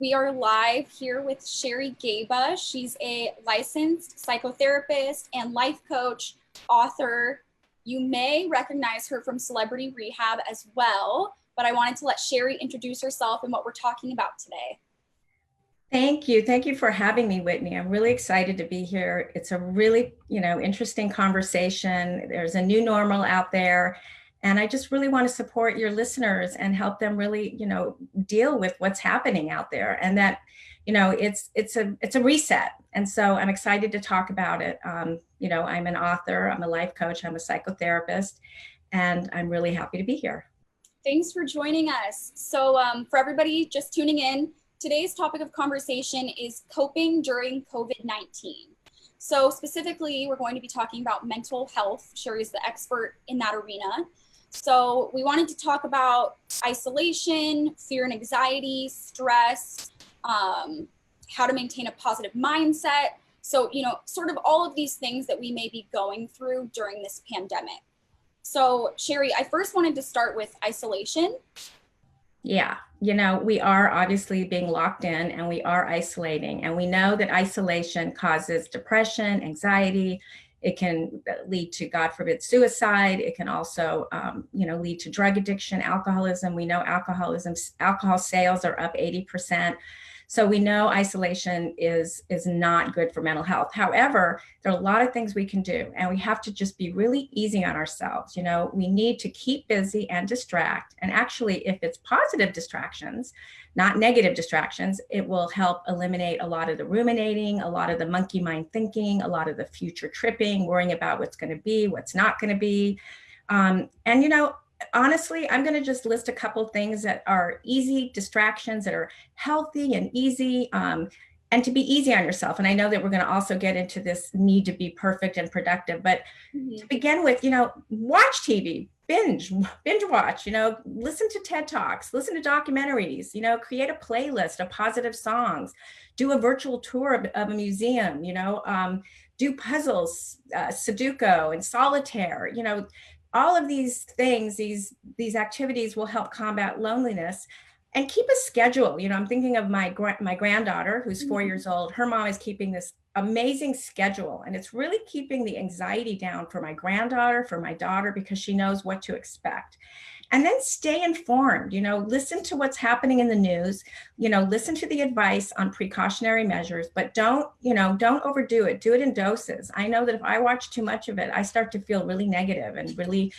We are live here with Sherry Gaba. She's a licensed psychotherapist and life coach, author. You may recognize her from Celebrity Rehab as well, but I wanted to let Sherry introduce herself and what we're talking about today. Thank you. Thank you for having me, Whitney. I'm really excited to be here. It's a really, interesting conversation. There's a new normal out there. And I just really want to support your listeners and help them really, deal with what's happening out there. And that, it's a reset. And so I'm excited to talk about it. I'm an author, I'm a life coach, I'm a psychotherapist, and I'm really happy to be here. Thanks for joining us. So for everybody just tuning in, today's topic of conversation is coping during COVID-19. So specifically, we're going to be talking about mental health. Sherry's the expert in that arena. So we wanted to talk about isolation, fear and anxiety, stress, how to maintain a positive mindset. So, sort of all of these things that we may be going through during this pandemic. So Sherry, I first wanted to start with isolation. Yeah, we are obviously being locked in and we are isolating, and we know that isolation causes depression, anxiety. It can lead to, God forbid, suicide. It can also, lead to drug addiction, alcoholism. We know alcohol sales are up 80%. So we know isolation is not good for mental health. However, there are a lot of things we can do, and we have to just be really easy on ourselves. We need to keep busy and distract. And actually, if it's positive distractions, not negative distractions, it will help eliminate a lot of the ruminating, a lot of the monkey mind thinking, a lot of the future tripping, worrying about what's going to be, what's not going to be. Honestly, I'm going to just list a couple things that are easy distractions that are healthy and easy, and to be easy on yourself. And I know that we're going to also get into this need to be perfect and productive, but to begin with, watch TV, binge watch, listen to TED Talks, listen to documentaries, create a playlist of positive songs, do a virtual tour of a museum, do puzzles, Sudoku and solitaire, all of these things, these activities will help combat loneliness. And keep a schedule. I'm thinking of my granddaughter, who's 4 years old. Her mom is keeping this amazing schedule, and it's really keeping the anxiety down for my granddaughter, for my daughter, because she knows what to expect. And then stay informed, listen to what's happening in the news, listen to the advice on precautionary measures, but don't overdo it. Do it in doses. I know that if I watch too much of it, I start to feel really negative and really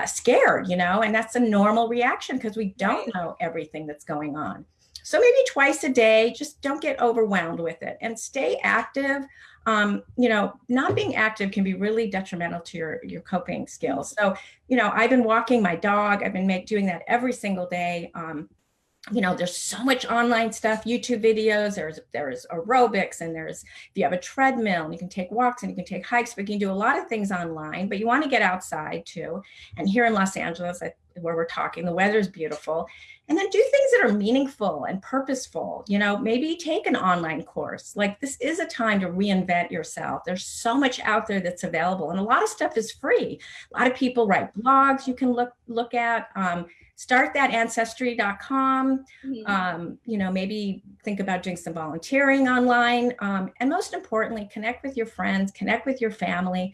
scared, and that's a normal reaction because we don't know everything that's going on. So maybe twice a day, just don't get overwhelmed with it and stay active. Not being active can be really detrimental to your coping skills. So, I've been walking my dog. I've been doing that every single day. There's so much online stuff, YouTube videos, there's aerobics, and if you have a treadmill, and you can take walks and you can take hikes, but you can do a lot of things online, but you want to get outside too. And here in Los Angeles, where we're talking, the weather is beautiful. And then do things that are meaningful and purposeful. Maybe take an online course. Like, this is a time to reinvent yourself. There's so much out there that's available, and a lot of stuff is free. A lot of people write blogs you can look at. Start that ancestry.com. Maybe think about doing some volunteering online. And most importantly, connect with your friends, connect with your family.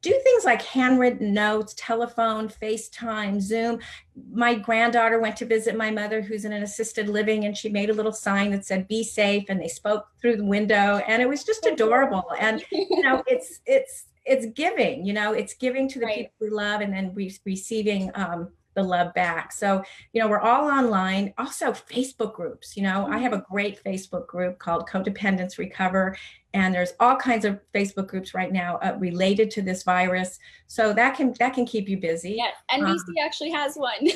Do things like handwritten notes, telephone, FaceTime, Zoom. My granddaughter went to visit my mother, who's in an assisted living, and she made a little sign that said, "Be safe," and they spoke through the window, and it was just adorable. And, it's giving, it's giving to the people we love, and then receiving the love back. So, we're all online. Also, Facebook groups. I have a great Facebook group called Codependence Recover, and there's all kinds of Facebook groups right now related to this virus. So that can keep you busy. Yes, NBC actually has one.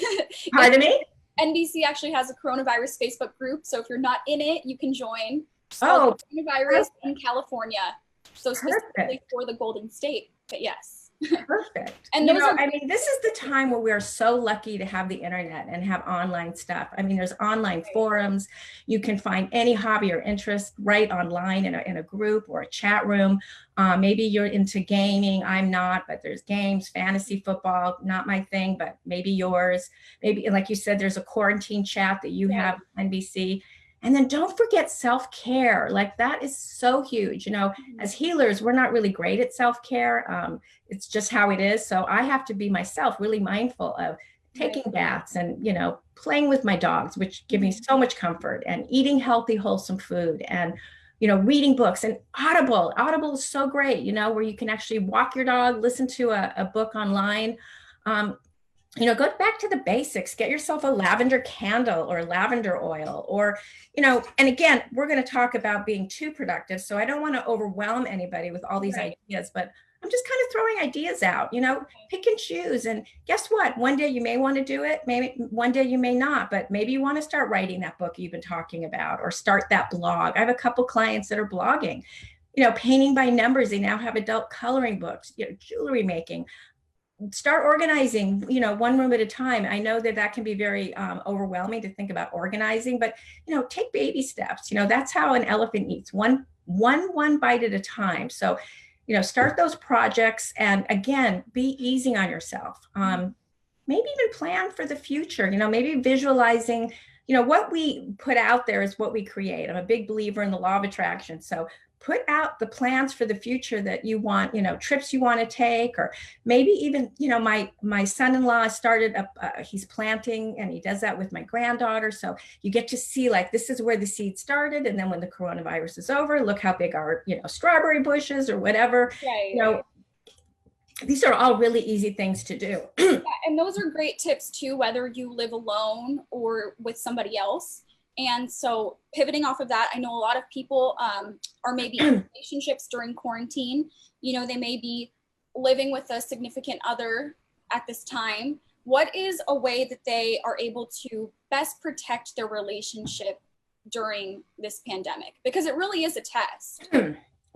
Pardon me? NBC actually has a coronavirus Facebook group. So if you're not in it, you can join. So coronavirus in California. So specifically for the Golden State. But yes. Perfect. And this is the time where we are so lucky to have the internet and have online stuff. There's online forums. You can find any hobby or interest right online in a group or a chat room. Maybe you're into gaming. I'm not, but there's games, fantasy football, not my thing, but maybe yours. Maybe, like you said, there's a quarantine chat that you have on NBC. And then don't forget self-care. Like that is so huge. You know, as healers, we're not really great at self-care. It's just how it is. So I have to be myself really mindful of taking baths and, you know, playing with my dogs, which give me so much comfort, and eating healthy, wholesome food, and, you know, reading books. And Audible is so great, you know, where you can actually walk your dog, listen to a book online. You know, go back to the basics, get yourself a lavender candle or lavender oil, or, you know, and again, we're going to talk about being too productive. So I don't want to overwhelm anybody with all these ideas, but I'm just kind of throwing ideas out, you know, pick and choose. And guess what? One day you may want to do it. Maybe one day you may not, but maybe you want to start writing that book you've been talking about, or start that blog. I have a couple clients that are blogging, you know, painting by numbers. They now have adult coloring books, you know, jewelry making. Start organizing, you know, one room at a time. I know that can be very overwhelming to think about organizing, but, you know, take baby steps. You know, that's how an elephant eats, one bite at a time. So, you know, start those projects, and again, be easy on yourself. Maybe even plan for the future, you know, maybe visualizing, you know, what we put out there is what we create. I'm a big believer in the law of attraction. So put out the plans for the future that you want, you know, trips you want to take, or maybe even, you know, my son-in-law started he's planting, and he does that with my granddaughter. So you get to see, like, this is where the seed started. And then when the coronavirus is over, look how big our, you know, strawberry bushes or whatever, you know, these are all really easy things to do. And those are great tips too, whether you live alone or with somebody else. And so pivoting off of that, I know a lot of people are maybe in relationships during quarantine. You know, they may be living with a significant other at this time. What is a way that they are able to best protect their relationship during this pandemic? Because it really is a test.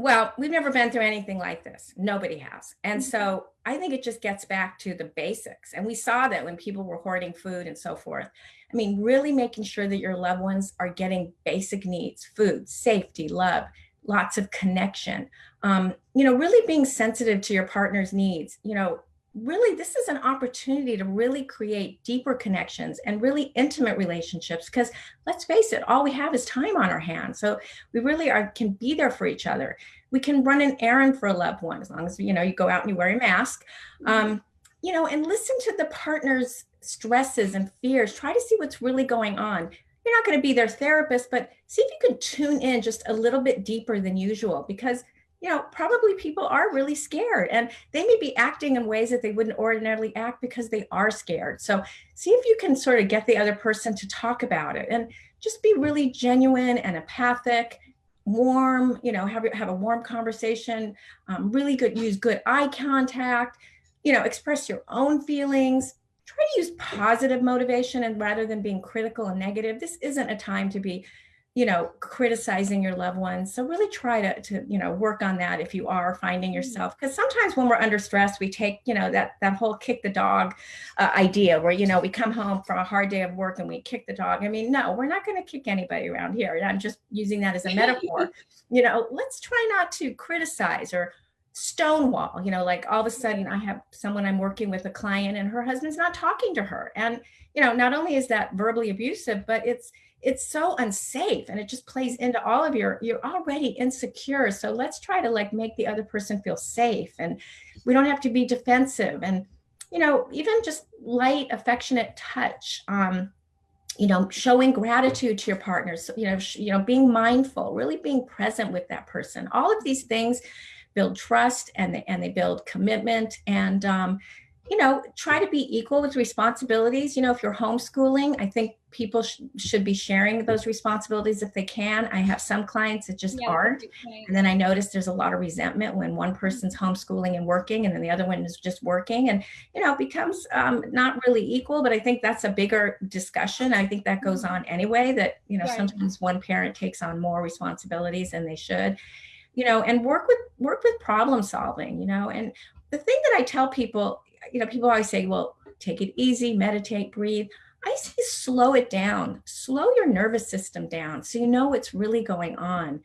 Well, we've never been through anything like this. Nobody has. And so I think it just gets back to the basics. And we saw that when people were hoarding food and so forth. I mean, really making sure that your loved ones are getting basic needs: food, safety, love, lots of connection. You know, really being sensitive to your partner's needs. You know, really, this is an opportunity to really create deeper connections and really intimate relationships, because let's face it, all we have is time on our hands. So we really can be there for each other. We can run an errand for a loved one, as long as, you know, you go out and you wear a mask, you know, and listen to the partner's stresses and fears. Try to see what's really going on. You're not going to be their therapist, but see if you can tune in just a little bit deeper than usual, because, you know, probably people are really scared, and they may be acting in ways that they wouldn't ordinarily act because they are scared. So see if you can sort of get the other person to talk about it, and just be really genuine and empathic, warm, you know, have a warm conversation, really use good eye contact, you know, express your own feelings. Try to use positive motivation, and rather than being critical and negative. This isn't a time to be, you know, criticizing your loved ones. So really try to, you know, work on that if you are finding yourself, because sometimes when we're under stress, we take, you know, that whole kick the dog idea where, you know, we come home from a hard day of work and we kick the dog. I mean, no, we're not going to kick anybody around here. I'm just using that as a metaphor. You know, let's try not to criticize or stonewall. You know, like all of a sudden I have someone I'm working with, a client, and her husband's not talking to her. And, you know, not only is that verbally abusive, but it's so unsafe, and it just plays into all of you're already insecure. So let's try to, like, make the other person feel safe, and we don't have to be defensive. And, you know, even just light, affectionate touch, you know, showing gratitude to your partners, you know, being mindful, really being present with that person. All of these things build trust, and they build commitment, and, you know, try to be equal with responsibilities. You know, if you're homeschooling, I think people should be sharing those responsibilities if they can. I have some clients that just aren't. And then I notice there's a lot of resentment when one person's homeschooling and working, and then the other one is just working, and, you know, it becomes not really equal. But I think that's a bigger discussion. I think that goes on anyway, that, you know, sometimes one parent takes on more responsibilities than they should, you know, and work with problem solving, you know. And the thing that I tell people, you know, people always say, well, take it easy, meditate, breathe. I say slow it down, slow your nervous system down, so you know what's really going on.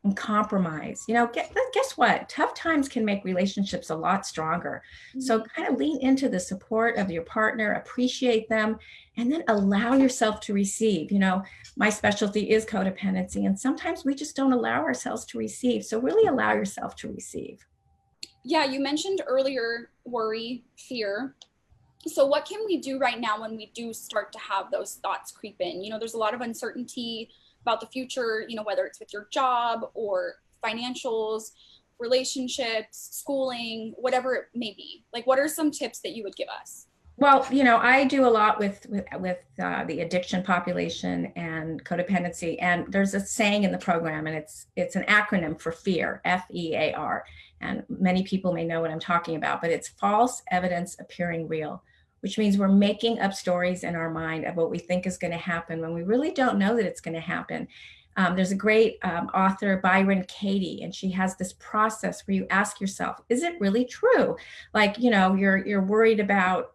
and compromise. Guess what? Tough times can make relationships a lot stronger. So kind of lean into the support of your partner, appreciate them, and then allow yourself to receive. My specialty is codependency, and sometimes we just don't allow ourselves to receive. So really allow yourself to receive. Yeah, you mentioned earlier worry, fear. So what can we do right now when we do start to have those thoughts creep in? There's a lot of uncertainty about the future, whether it's with your job or financials, relationships, schooling, whatever it may be. Like, what are some tips that you would give us? Well, I do a lot with the addiction population and codependency, and there's a saying in the program, and it's an acronym for FEAR, FEAR, and many people may know what I'm talking about, but it's false evidence appearing real, which means we're making up stories in our mind of what we think is going to happen when we really don't know that it's going to happen. There's a great author, Byron Katie, and she has this process where you ask yourself, is it really true? Like, you're worried about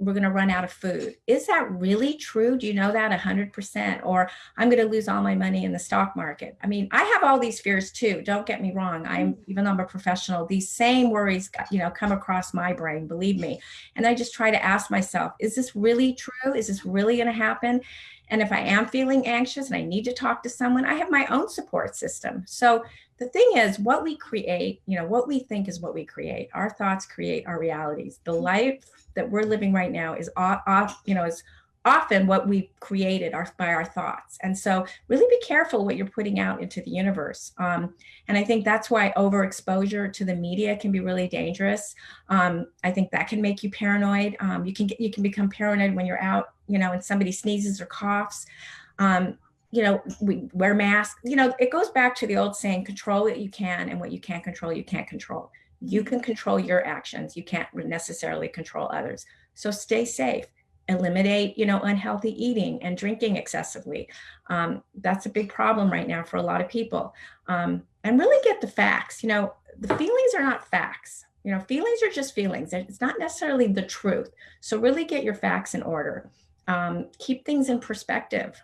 we're going to run out of food. Is that really true? Do you know that 100%? Or I'm going to lose all my money in the stock market. I mean, I have all these fears too. Don't get me wrong. Even though I'm a professional, these same worries, come across my brain, believe me. And I just try to ask myself, is this really true? Is this really going to happen? And if I am feeling anxious and I need to talk to someone, I have my own support system. So the thing is, what we create, what we think is what we create. Our thoughts create our realities. The life that we're living right now is often what we created by our thoughts. And so really be careful what you're putting out into the universe. And I think that's why overexposure to the media can be really dangerous. I think that can make you paranoid. You can become paranoid when you're out, and somebody sneezes or coughs. We wear masks. It goes back to the old saying, control what you can, and what you can't control, you can't control. You can control your actions. You can't necessarily control others. So stay safe. Eliminate, unhealthy eating and drinking excessively. That's a big problem right now for a lot of people. And really get the facts. The feelings are not facts. Feelings are just feelings. It's not necessarily the truth. So really get your facts in order. Keep things in perspective.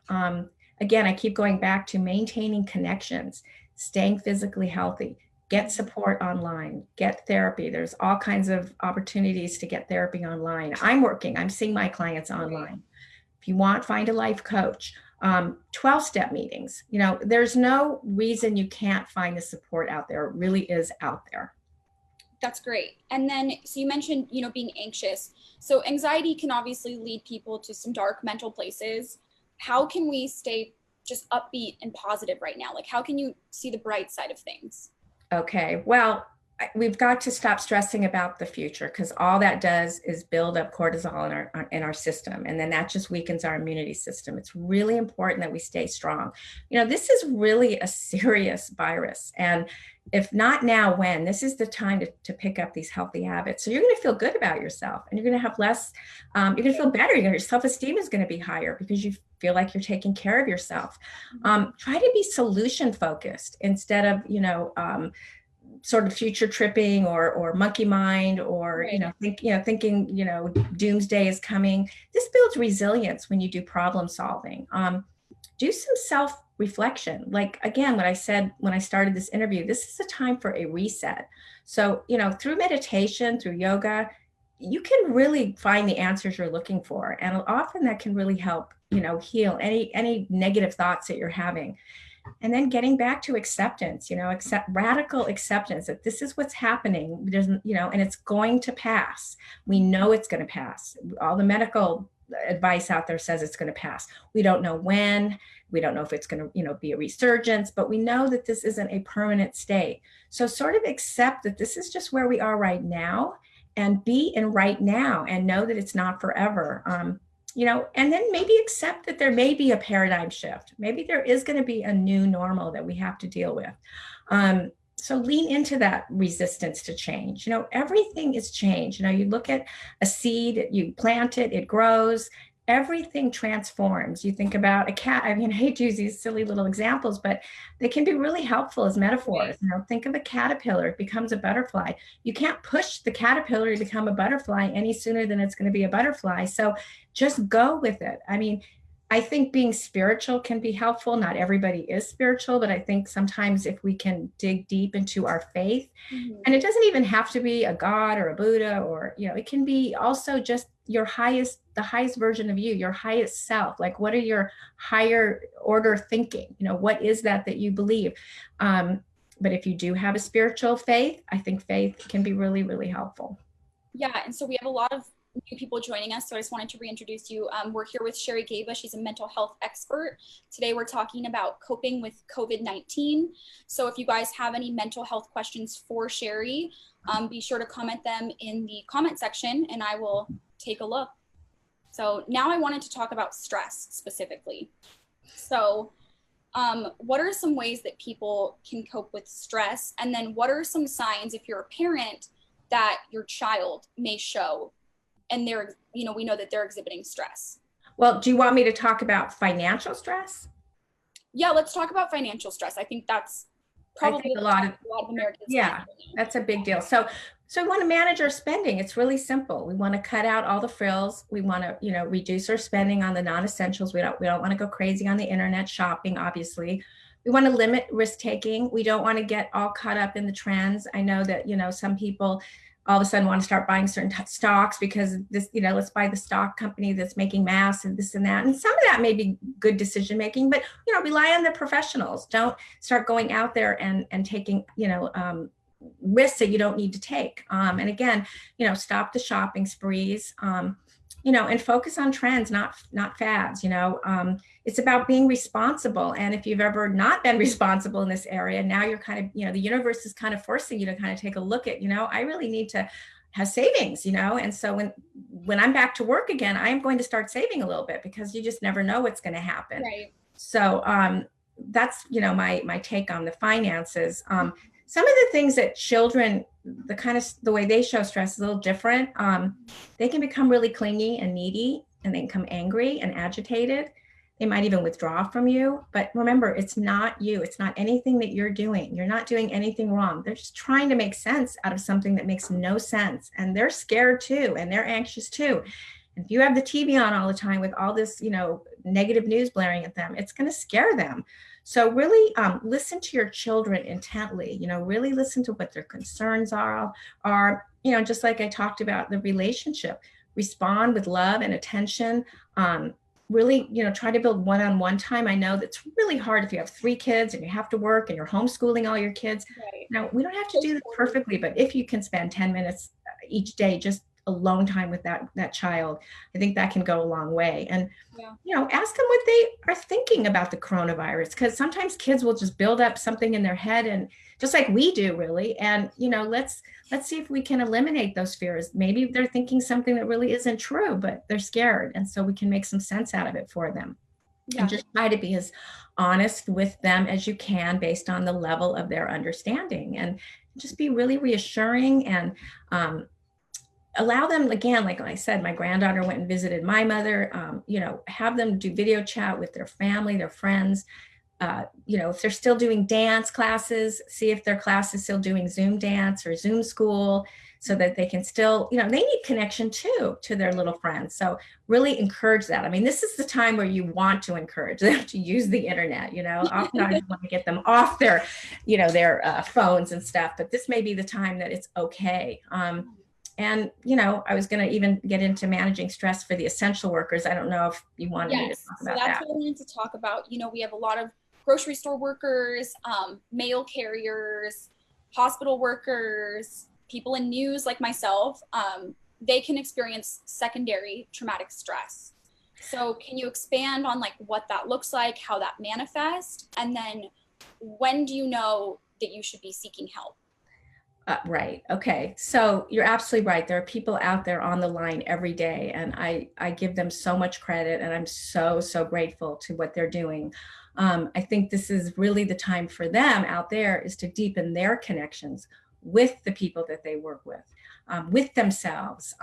Again, I keep going back to maintaining connections, staying physically healthy. Get support online, get therapy. There's all kinds of opportunities to get therapy online. I'm seeing my clients online. If you want, find a life coach. 12-step meetings. There's no reason you can't find the support out there. It really is out there. That's great. And then, so you mentioned, being anxious. So anxiety can obviously lead people to some dark mental places. How can we stay just upbeat and positive right now? Like, how can you see the bright side of things? Okay, well, we've got to stop stressing about the future, because all that does is build up cortisol in our system, and then that just weakens our immunity system. It's really important that we stay strong. This is really a serious virus, and if not now, when? This is the time to pick up these healthy habits. So you're going to feel good about yourself, and you're going to have less, you're going to feel better. Your self-esteem is going to be higher because you feel like you're taking care of yourself. Try to be solution focused instead of, sort of future tripping or monkey mind, or, Right. Thinking, doomsday is coming. This builds resilience when you do problem solving. Do some self-reflection. Like, again, what I said when I started this interview, this is a time for a reset. So, through meditation, through yoga, you can really find the answers you're looking for. And often that can really help, heal any negative thoughts that you're having. And then getting back to acceptance, radical acceptance that this is what's happening. There's, and it's going to pass. We know it's going to pass. All the medical advice out there says it's going to pass. We don't know when. We don't know if it's going to, be a resurgence, but we know that this isn't a permanent state. So sort of accept that this is just where we are right now, and be in right now, and know that it's not forever. And then maybe accept that there may be a paradigm shift. Maybe there is going to be a new normal that we have to deal with. So lean into that resistance to change. Everything is change. You look at a seed, you plant it, it grows. Everything transforms. You think about a cat. I hate to use these silly little examples, but they can be really helpful as metaphors. Think of a caterpillar, it becomes a butterfly. You can't push the caterpillar to become a butterfly any sooner than it's going to be a butterfly. So just go with it. I think being spiritual can be helpful. Not everybody is spiritual, but I think sometimes if we can dig deep into our faith, and it doesn't even have to be a God or a Buddha, or, it can be also just the highest version of you, your highest self. Like, what are your higher order thinking? What is that you believe? But if you do have a spiritual faith, I think faith can be really, really helpful. Yeah, and so we have a lot of new people joining us, so I just wanted to reintroduce you. We're here with Sherry Gaba. She's a mental health expert. Today we're talking about coping with COVID-19. So if you guys have any mental health questions for Sherry, be sure to comment them in the comment section and I will take a look. So now I wanted to talk about stress specifically. So what are some ways that people can cope with stress? And then what are some signs, if you're a parent, that your child may show and we know that they're exhibiting stress? Well, do you want me to talk about financial stress? Yeah, let's talk about financial stress. I think that's probably a lot of Americans. Yeah, that's a big deal. So we want to manage our spending. It's really simple. We want to cut out all the frills. We want to, reduce our spending on the non-essentials. We don't want to go crazy on the internet shopping, obviously. We want to limit risk taking. We don't want to get all caught up in the trends. I know that, some people all of a sudden want to start buying certain stocks because this, let's buy the stock company that's making masks and this and that. And some of that may be good decision making, but, rely on the professionals. Don't start going out there and taking, risks that you don't need to take. And again, stop the shopping sprees, and focus on trends, not fads. It's about being responsible. And if you've ever not been responsible in this area, now you're kind of, the universe is kind of forcing you to kind of take a look at, I really need to have savings, and so when I'm back to work again, I am going to start saving a little bit because you just never know what's going to happen. Right. So that's, my take on the finances. Some of the things that children, the way they show stress is a little different. They can become really clingy and needy, and they can become angry and agitated. They might even withdraw from you. But remember, it's not you. It's not anything that you're doing. You're not doing anything wrong. They're just trying to make sense out of something that makes no sense. And they're scared too, and they're anxious too. And if you have the TV on all the time with all this, negative news blaring at them, it's going to scare them. So really listen to your children intently, really listen to what their concerns are, just like I talked about the relationship, respond with love and attention. Really, try to build one-on-one time. I know that's really hard if you have 3 kids and you have to work and you're homeschooling all your kids. Right. Now, we don't have to do this perfectly, but if you can spend 10 minutes each day, just alone time with that child, I think that can go a long way. And ask them what they are thinking about the coronavirus, because sometimes kids will just build up something in their head, and just like we do, really. And let's see if we can eliminate those fears. Maybe they're thinking something that really isn't true, but they're scared, and so we can make some sense out of it for them. And just try to be as honest with them as you can based on the level of their understanding, and just be really reassuring and allow them, again, like I said, my granddaughter went and visited my mother, have them do video chat with their family, their friends. If they're still doing dance classes, see if their class is still doing Zoom dance or Zoom school, so that they can still, they need connection too to their little friends. So really encourage that. I mean, this is the time where you want to encourage them to use the internet, oftentimes you want to get them off their phones and stuff, but this may be the time that it's okay. And, I was going to even get into managing stress for the essential workers. I don't know if you wanted me to talk about that. That's what I wanted to talk about. We have a lot of grocery store workers, mail carriers, hospital workers, people in news like myself. They can experience secondary traumatic stress. So can you expand on what that looks like, how that manifests, and then when do you know that you should be seeking help? Right. Okay. So you're absolutely right. There are people out there on the line every day, and I give them so much credit, and I'm so, so grateful to what they're doing. I think this is really the time for them out there is to deepen their connections with the people that they work with. with themselves,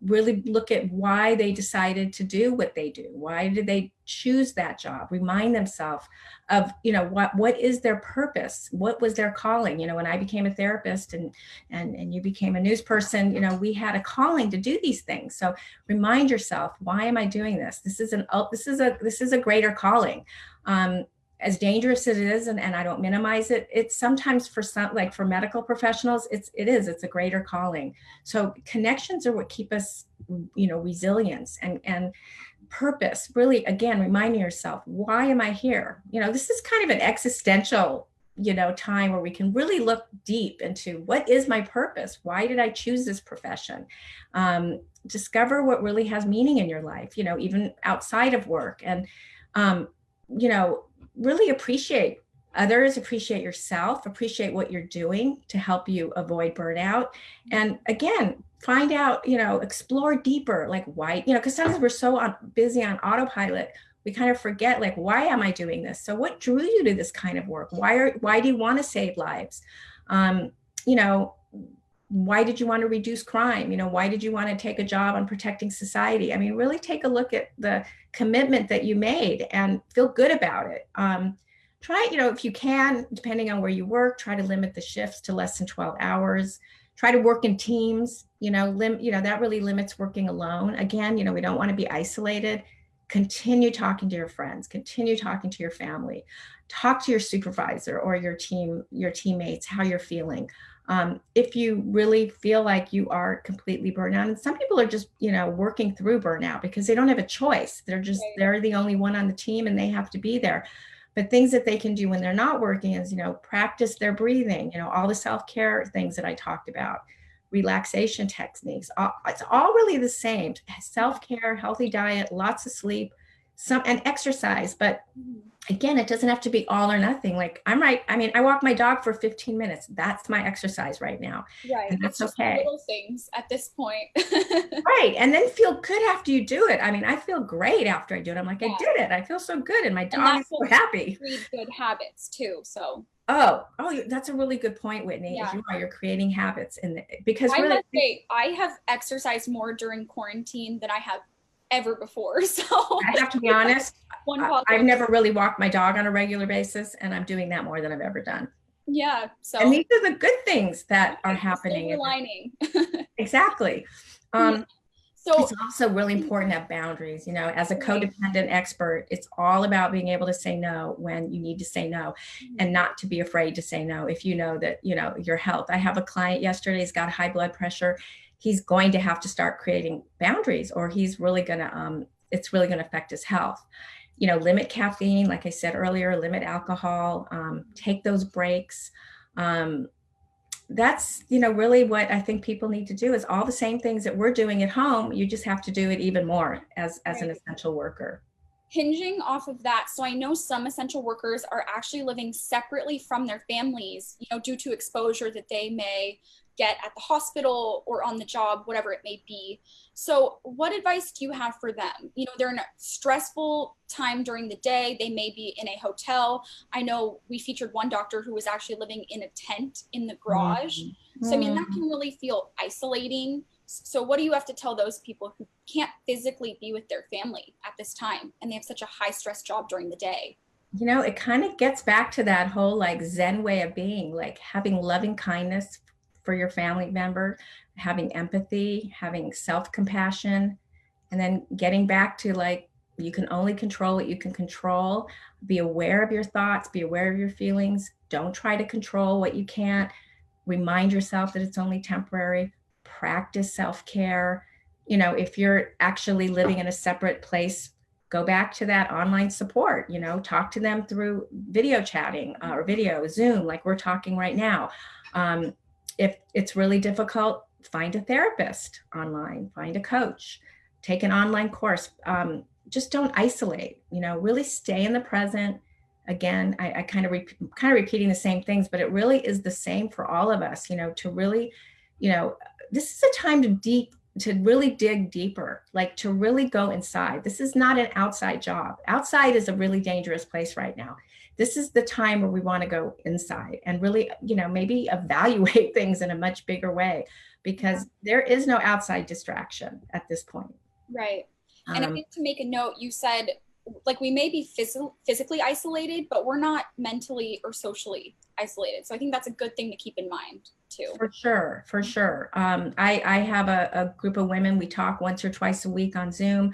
really look at why they decided to do what they do. Why did they choose that job? Remind themselves of, what is their purpose? What was their calling? When I became a therapist and you became a news person, we had a calling to do these things. So remind yourself, why am I doing this? This is a greater calling. As dangerous as it is, and I don't minimize it, it's sometimes for some, like for medical professionals, it's a greater calling. So connections are what keep us, resilience and purpose. Really, again, reminding yourself, why am I here? This is kind of an existential, time where we can really look deep into what is my purpose? Why did I choose this profession? Discover what really has meaning in your life, even outside of work. And, really appreciate others, appreciate yourself, appreciate what you're doing to help you avoid burnout. And again, find out, explore deeper, like why, because sometimes we're so busy on autopilot, we kind of forget, like, why am I doing this? So what drew you to this kind of work? Why do you want to save lives? Why did you want to reduce crime? Why did you want to take a job on protecting society? I mean, really take a look at the commitment that you made and feel good about it. Try, if you can, depending on where you work, try to limit the shifts to less than 12 hours. Try to work in teams, that really limits working alone. Again, we don't want to be isolated. Continue talking to your friends, continue talking to your family, talk to your supervisor or your teammates, how you're feeling. If you really feel like you are completely burnt out, and some people are just, working through burnout because they don't have a choice. They're the only one on the team and they have to be there. But things that they can do when they're not working is, practice their breathing, all the self-care things that I talked about, relaxation techniques. It's all really the same. Self-care, healthy diet, lots of sleep, and exercise. But again, it doesn't have to be all or nothing. Like I walk my dog for 15 minutes. That's my exercise right now. Right. And that's it's just okay. Little things at this point. Right. And then feel good after you do it. I mean, I feel great after I do it. I'm like, I did it. I feel so good. And my dog is so happy. Create good habits too. So. Oh, that's a really good point, Whitney. Yeah. You're creating habits because I must say, I have exercised more during quarantine than I have ever before. So I have to be honest, I've never really walked my dog on a regular basis, and I'm doing that more than I've ever done. Yeah. So and these are the good things that are happening. Silver lining. Exactly. So it's also really important to have boundaries. As a codependent expert, it's all about being able to say no when you need to say no, and not to be afraid to say no. If you know that, your health. I have a client yesterday, he's got high blood pressure. He's going to have to start creating boundaries, or he's really going to, it's really going to affect his health. Limit caffeine, like I said earlier, limit alcohol, take those breaks. That's, really what I think people need to do is all the same things that we're doing at home. You just have to do it even more as an essential worker. Hinging off of that, so I know some essential workers are actually living separately from their families, due to exposure that they may get at the hospital or on the job, whatever it may be. So what advice do you have for them? They're in a stressful time during the day. They may be in a hotel. I know we featured one doctor who was actually living in a tent in the garage. Mm-hmm. So, that can really feel isolating. So what do you have to tell those people who can't physically be with their family at this time, and they have such a high stress job during the day? It kind of gets back to that whole like Zen way of being, like having loving kindness for your family member, having empathy, having self-compassion, and then getting back to like, you can only control what you can control. Be aware of your thoughts, be aware of your feelings. Don't try to control what you can't. Remind yourself that it's only temporary. Practice self-care. If you're actually living in a separate place, go back to that online support, talk to them through video chatting or video, Zoom, like we're talking right now. If it's really difficult, find a therapist online, find a coach, take an online course. Just don't isolate, really stay in the present. Again, I kind of repeating the same things, but it really is the same for all of us, to really, this is a time to deep to really dig deeper, like to really go inside. This is not an outside job. Outside is a really dangerous place right now. This is the time where we want to go inside and really, maybe evaluate things in a much bigger way, because there is no outside distraction at this point. Right. And I think to make a note, you said like we may be physically isolated, but we're not mentally or socially isolated. So I think that's a good thing to keep in mind too. For sure, for sure. I have a group of women. We talk once or twice a week on Zoom.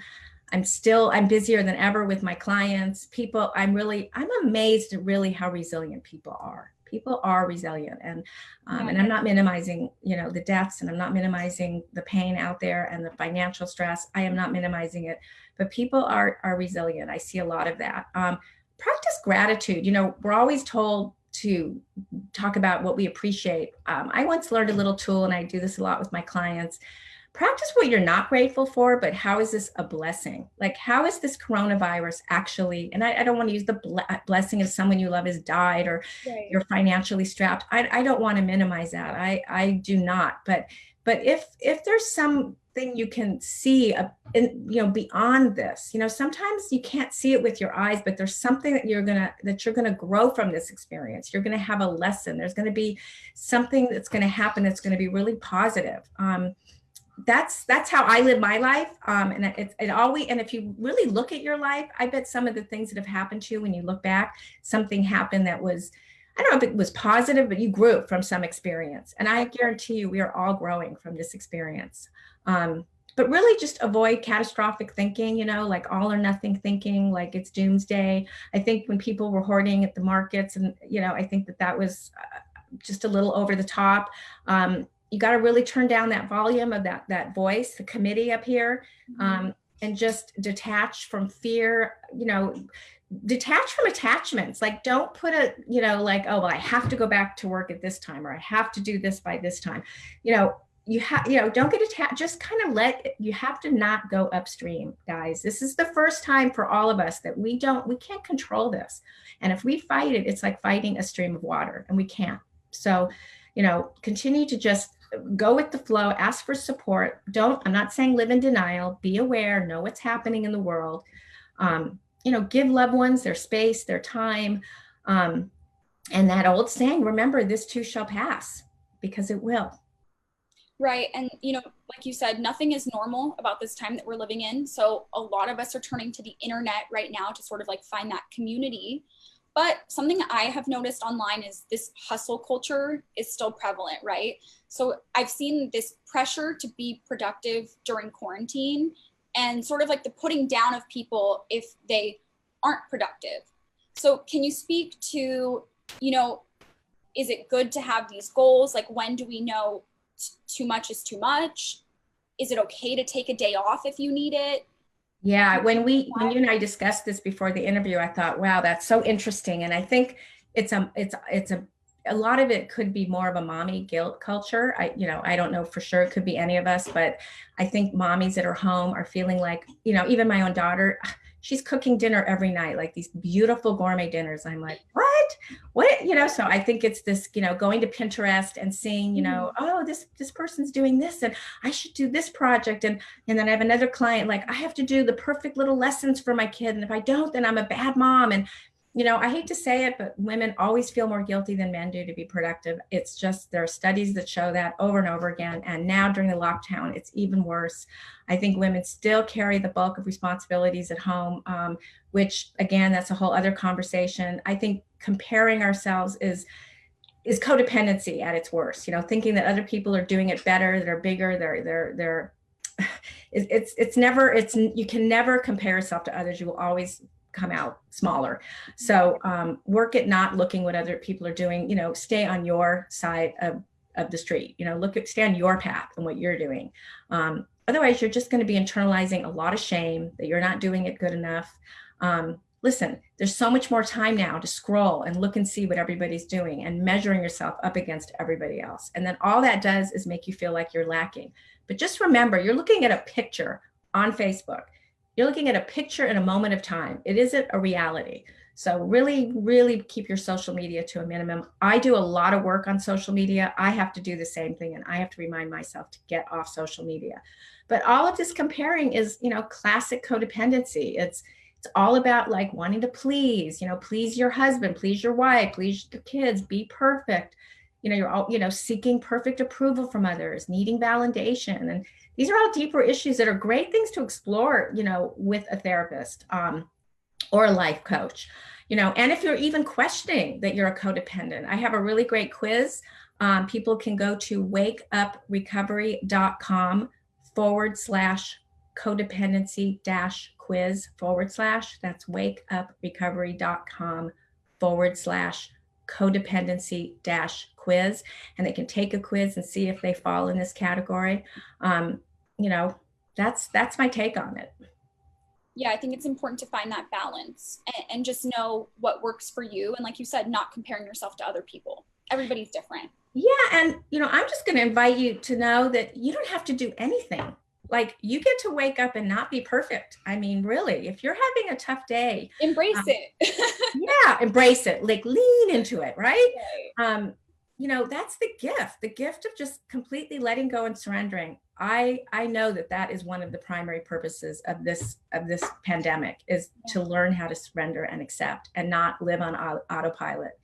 I'm busier than ever with my clients. I'm amazed at really how resilient people are. People are resilient, and I'm not minimizing, the deaths, and I'm not minimizing the pain out there and the financial stress. I am not minimizing it, but people are resilient. I see a lot of that. Practice gratitude. We're always told to talk about what we appreciate. I once learned a little tool, and I do this a lot with my clients. Practice what you're not grateful for, but how is this a blessing? Like, how is this coronavirus actually, and I don't want to use the blessing of someone you love has died, or you're financially strapped. I don't want to minimize that. I do not. But if there's something you can see, beyond this, sometimes you can't see it with your eyes, but there's something that you're gonna grow from this experience. You're gonna have a lesson. There's gonna be something that's gonna happen that's gonna be really positive. That's how I live my life. And if you really look at your life, I bet some of the things that have happened to you, when you look back, something happened that was, I don't know if it was positive, but you grew from some experience. And I guarantee you, we are all growing from this experience. But really just avoid catastrophic thinking, like all or nothing thinking, like it's doomsday. I think when people were hoarding at the markets, and, I think that was just a little over the top. You got to really turn down that volume of that voice, the committee up here, and just detach from fear, detach from attachments. Like, don't put like, oh, well, I have to go back to work at this time, or I have to do this by this time. Don't get attached, just kind of you have to not go upstream, guys. This is the first time for all of us that we can't control this. And if we fight it, it's like fighting a stream of water, and we can't. So, continue to just go with the flow, ask for support. I'm not saying live in denial, be aware, know what's happening in the world. Give loved ones their space, their time. And that old saying, remember, this too shall pass, because it will. Right. And, like you said, nothing is normal about this time that we're living in. So a lot of us are turning to the internet right now to sort of like find that community. But something I have noticed online is this hustle culture is still prevalent, right? So I've seen this pressure to be productive during quarantine, and sort of like the putting down of people if they aren't productive. So can you speak to, is it good to have these goals? Like, when do we know too much is too much? Is it okay to take a day off if you need it? Yeah, when you and I discussed this before the interview, I thought, wow, that's so interesting. And I think it's a lot of it could be more of a mommy guilt culture. I don't know for sure. It could be any of us, but I think mommies that are home are feeling like, even my own daughter, she's cooking dinner every night, like these beautiful gourmet dinners. I'm like, what? So I think it's this, going to Pinterest and seeing, oh, this person's doing this, and I should do this project. And then I have another client, like, I have to do the perfect little lessons for my kid. And if I don't, then I'm a bad mom. And, I hate to say it, but women always feel more guilty than men do to be productive. It's just, there are studies that show that over and over again. And now during the lockdown, it's even worse. I think women still carry the bulk of responsibilities at home, which again, that's a whole other conversation. I think comparing ourselves is codependency at its worst, thinking that other people are doing it better, they're bigger, you can never compare yourself to others. You will always come out smaller. So work at not looking what other people are doing, stay on your side of the street, stay on your path and what you're doing. Otherwise, you're just going to be internalizing a lot of shame that you're not doing it good enough. Listen, there's so much more time now to scroll and look and see what everybody's doing and measuring yourself up against everybody else. And then all that does is make you feel like you're lacking. But just remember, you're looking at a picture on Facebook. You're looking at a picture in a moment of time. It isn't a reality. So really, really keep your social media to a minimum. I do a lot of work on social media. I have to do the same thing, and I have to remind myself to get off social media. But all of this comparing is, classic codependency. It's all about like wanting to please, please your husband, please your wife, please the kids, be perfect. You're all, seeking perfect approval from others, needing validation. And these are all deeper issues that are great things to explore, with a therapist or a life coach, and if you're even questioning that you're a codependent, I have a really great quiz. People can go to wakeuprecovery.com/codependency-quiz/ That's wakeuprecovery.com/codependency-quiz. And they can take a quiz and see if they fall in this category. That's my take on it. Yeah, I think it's important to find that balance and just know what works for you. And like you said, not comparing yourself to other people. Everybody's different. Yeah. And, I'm just going to invite you to know that you don't have to do anything. Like, you get to wake up and not be perfect. I mean, really, if you're having a tough day, embrace it. Yeah, embrace it. Like, lean into it, right? That's the gift of just completely letting go and surrendering. I know that is one of the primary purposes of this pandemic, is to learn how to surrender and accept and not live on autopilot.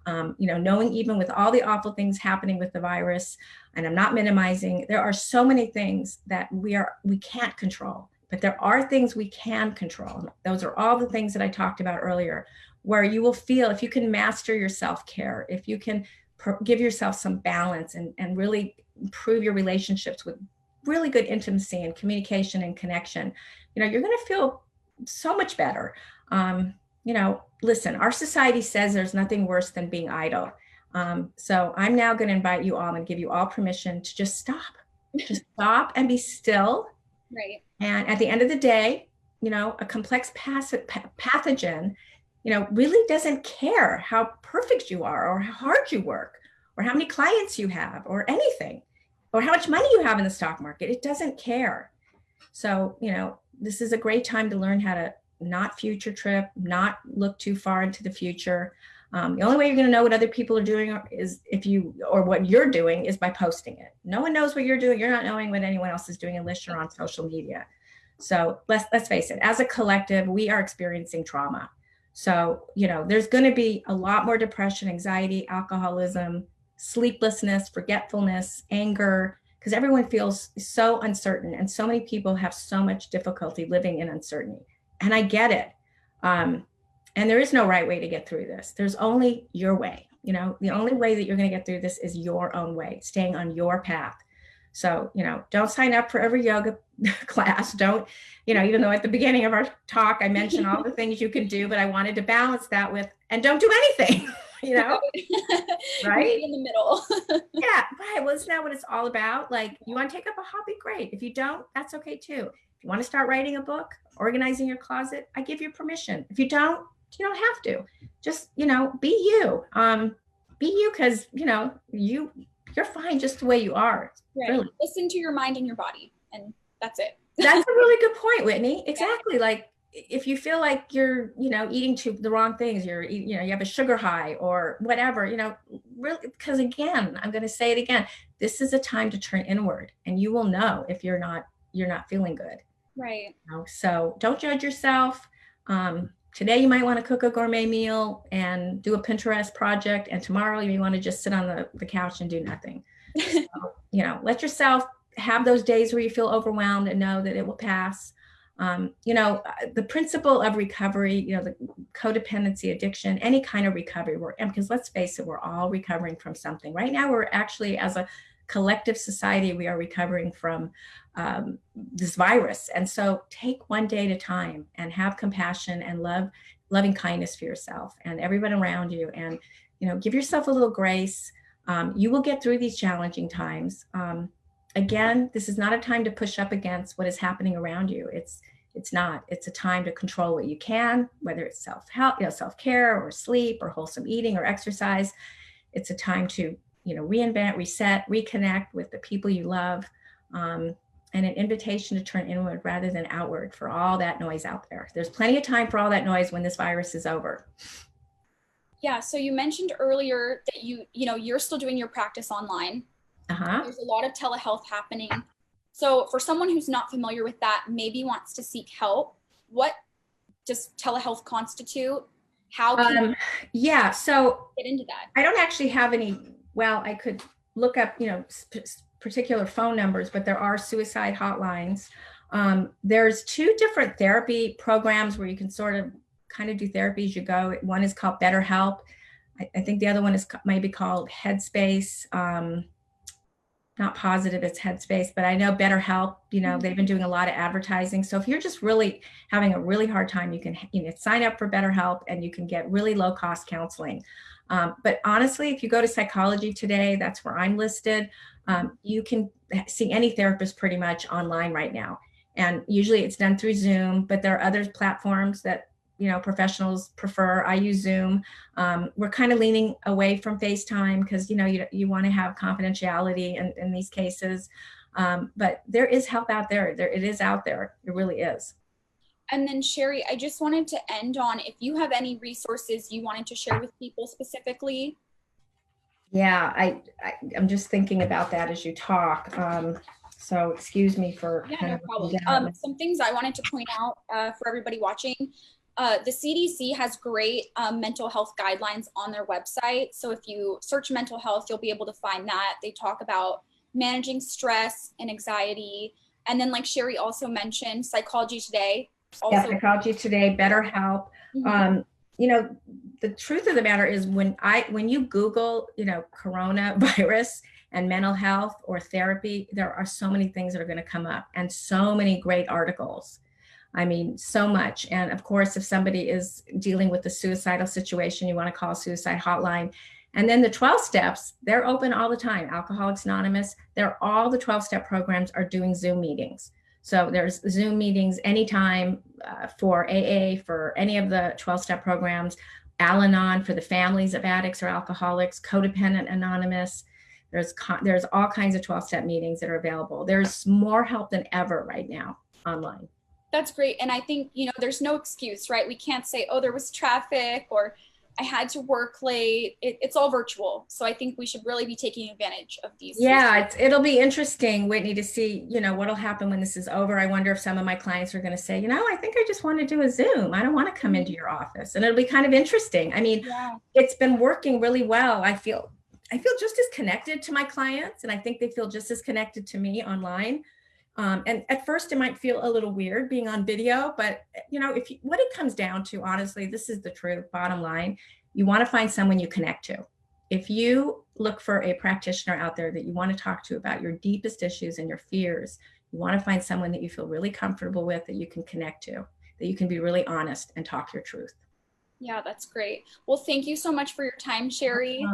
Knowing even with all the awful things happening with the virus, and I'm not minimizing, there are so many things that we can't control, but there are things we can control. Those are all the things that I talked about earlier, where you will feel, if you can master your self-care, if you can give yourself some balance and really improve your relationships with really good intimacy and communication and connection, you're going to feel so much better. Listen, our society says there's nothing worse than being idle. So I'm now going to invite you all and give you all permission to just stop and be still. Right. And at the end of the day, a complex pathogen, really doesn't care how perfect you are or how hard you work or how many clients you have or anything, or how much money you have in the stock market. It doesn't care. So, this is a great time to learn how to not future trip, not look too far into the future. The only way you're going to know what other people are doing is what you're doing is by posting it. No one knows what you're doing. You're not knowing what anyone else is doing unless you're on social media. So let's face it, as a collective, we are experiencing trauma. So, there's going to be a lot more depression, anxiety, alcoholism, sleeplessness, forgetfulness, anger, because everyone feels so uncertain. And so many people have so much difficulty living in uncertainty. And I get it. And there is no right way to get through this. There's only your way. The only way that you're going to get through this is your own way, staying on your path. So, don't sign up for every yoga class. Don't, even though at the beginning of our talk, I mentioned all the things you could do, but I wanted to balance that with, and don't do anything, right? In the middle. Yeah, right. Well, isn't that what it's all about? Like, you want to take up a hobby? Great. If you don't, that's okay too. If you want to start writing a book, organizing your closet, I give you permission. If you don't have to. Just, be you. Be you, because, you're fine just the way you are. Right. Really. Listen to your mind and your body, and that's it. That's a really good point, Whitney. Exactly. Yeah. Like, if you feel like you're, eating the wrong things, you have a sugar high or whatever, really, because again, I'm going to say it again, this is a time to turn inward, and you will know if you're not feeling good. Right. So don't judge yourself. Today you might want to cook a gourmet meal and do a Pinterest project, and tomorrow you want to just sit on the couch and do nothing. So, let yourself have those days where you feel overwhelmed and know that it will pass. The principle of recovery, the codependency, addiction, any kind of recovery, because let's face it, we're all recovering from something. Right now, we're actually, as a collective society, we are recovering from this virus. And so take one day at a time and have compassion and loving kindness for yourself and everyone around you. And, give yourself a little grace. You will get through these challenging times. Again, this is not a time to push up against what is happening around you. It's not. It's a time to control what you can, whether it's self-help, self-care or sleep or wholesome eating or exercise. It's a time to, reinvent, reset, reconnect with the people you love. and an invitation to turn inward rather than outward for all that noise out there. There's plenty of time for all that noise when this virus is over. Yeah, so you mentioned earlier that you're still doing your practice online. There's a lot of telehealth happening. So for someone who's not familiar with that, maybe wants to seek help, what does telehealth constitute? How can so get into that? I don't actually have any, well, I could look up, particular phone numbers, but there are suicide hotlines. There's 2 different therapy programs where you can sort of kind of do therapy as you go. One is called BetterHelp. I think the other one is maybe called Headspace. Not positive it's Headspace, but I know BetterHelp, they've been doing a lot of advertising. So if you're just really having a really hard time, you can sign up for BetterHelp and you can get really low cost counseling. But honestly, if you go to Psychology Today, that's where I'm listed. You can see any therapist pretty much online right now. And usually it's done through Zoom, but there are other platforms that professionals prefer. I use Zoom. We're kind of leaning away from FaceTime because, you want to have confidentiality in these cases. But there is help out there. It is out there. It really is. And then Sherry, I just wanted to end on if you have any resources you wanted to share with people specifically. Yeah, I'm just thinking about that as you talk. So excuse me for no problem. Some things I wanted to point out for everybody watching. The CDC has great mental health guidelines on their website. So if you search mental health, you'll be able to find that. They talk about managing stress and anxiety. And then like Sherry also mentioned, Psychology Today. Psychology Today, BetterHelp. The truth of the matter is when you Google, coronavirus and mental health or therapy, there are so many things that are going to come up and so many great articles. I mean, so much. And of course, if somebody is dealing with a suicidal situation, you want to call a suicide hotline. And then the 12 steps, they're open all the time. Alcoholics Anonymous, all the 12-step programs are doing Zoom meetings. So there's Zoom meetings anytime for AA, for any of the 12-step programs, Al-Anon for the families of addicts or alcoholics, Codependent Anonymous. There's all kinds of 12-step meetings that are available. There's more help than ever right now online. That's great. And I think, there's no excuse, right? We can't say, oh, there was traffic or I had to work late. It's all virtual. So I think we should really be taking advantage of these. Yeah, it'll be interesting, Whitney, to see, what'll happen when this is over. I wonder if some of my clients are going to say, I think I just want to do a Zoom. I don't want to come into your office. And it'll be kind of interesting. I mean, It's been working really well. I feel just as connected to my clients, and I think they feel just as connected to me online. And at first it might feel a little weird being on video, but what it comes down to, honestly, this is the truth, bottom line, you want to find someone you connect to. If you look for a practitioner out there that you want to talk to about your deepest issues and your fears, you want to find someone that you feel really comfortable with, that you can connect to, that you can be really honest and talk your truth. Yeah, that's great. Well, thank you so much for your time, Sherry.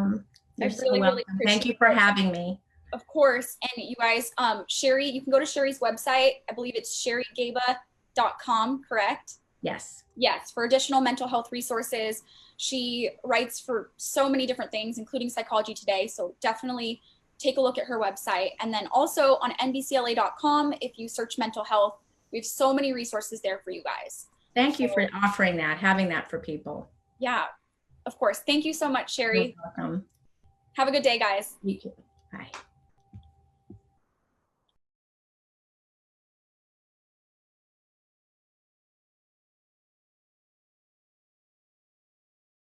You're so welcome. Thank you for having me. Of course. And you guys, Sherry, you can go to Sherry's website. I believe it's sherrygaba.com, correct? Yes. Yes, for additional mental health resources. She writes for so many different things, including Psychology Today. So definitely take a look at her website. And then also on NBCLA.com, if you search mental health, we have so many resources there for you guys. Thank you for offering that, having that for people. Yeah, of course. Thank you so much, Sherry. You're welcome. Have a good day, guys. You too. Bye.